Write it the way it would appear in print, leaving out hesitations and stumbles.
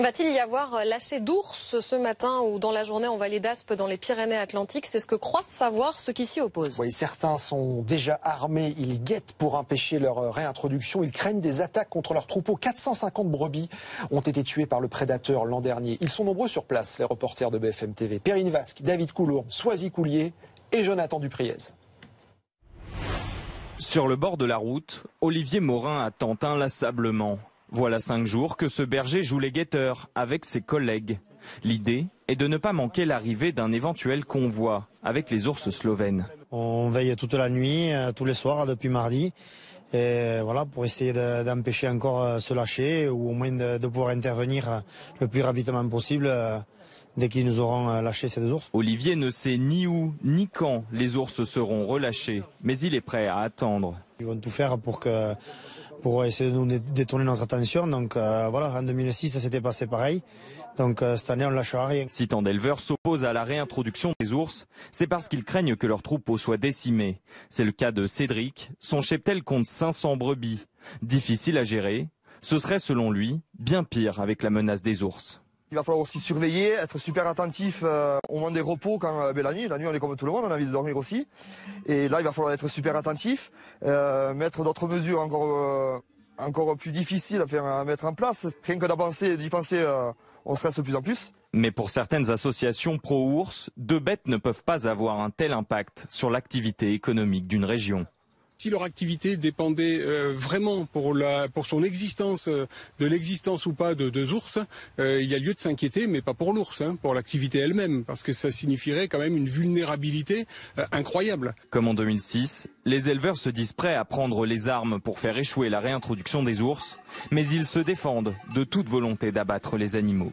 Va-t-il y avoir lâché d'ours ce matin ou dans la journée en vallée d'Aspe dans les Pyrénées-Atlantiques? C'est ce que croient savoir ceux qui s'y opposent. Oui, certains sont déjà armés, ils guettent pour empêcher leur réintroduction. Ils craignent des attaques contre leurs troupeaux. 450 brebis ont été tuées par le prédateur l'an dernier. Ils sont nombreux sur place, les reporters de BFM TV. Perrine Vasque, David Coulour, Soisy Coulier et Jonathan Dupriez. Sur le bord de la route, Olivier Morin attend inlassablement. Voilà 5 jours que ce berger joue les guetteurs avec ses collègues. L'idée est de ne pas manquer l'arrivée d'un éventuel convoi avec les ours slovènes. On veille toute la nuit, tous les soirs depuis mardi, et voilà, pour essayer d'empêcher encore ce lâcher ou au moins de pouvoir intervenir le plus rapidement possible dès qu'ils nous auront lâché ces 2 ours. Olivier ne sait ni où ni quand les ours seront relâchés, mais il est prêt à attendre. Ils vont tout faire pour essayer de nous détourner notre attention. Donc voilà, en 2006, ça s'était passé pareil. Donc cette année, on ne lâchera rien. Si tant d'éleveurs s'opposent à la réintroduction des ours, c'est parce qu'ils craignent que leur troupeau soit décimé. C'est le cas de Cédric. Son cheptel compte 500 brebis. Difficile à gérer. Ce serait, selon lui, bien pire avec la menace des ours. Il va falloir aussi surveiller, être super attentif au moment des repos quand la nuit on est comme tout le monde, on a envie de dormir aussi. Et là il va falloir être super attentif, mettre d'autres mesures encore plus difficiles à mettre en place. Rien que d'y penser, on stresse de plus en plus. Mais pour certaines associations pro-ours, 2 bêtes ne peuvent pas avoir un tel impact sur l'activité économique d'une région. Si leur activité dépendait vraiment pour son existence, de l'existence ou pas de 2 ours, il y a lieu de s'inquiéter, mais pas pour l'ours, pour l'activité elle-même, parce que ça signifierait quand même une vulnérabilité incroyable. Comme en 2006, les éleveurs se disent prêts à prendre les armes pour faire échouer la réintroduction des ours, mais ils se défendent de toute volonté d'abattre les animaux.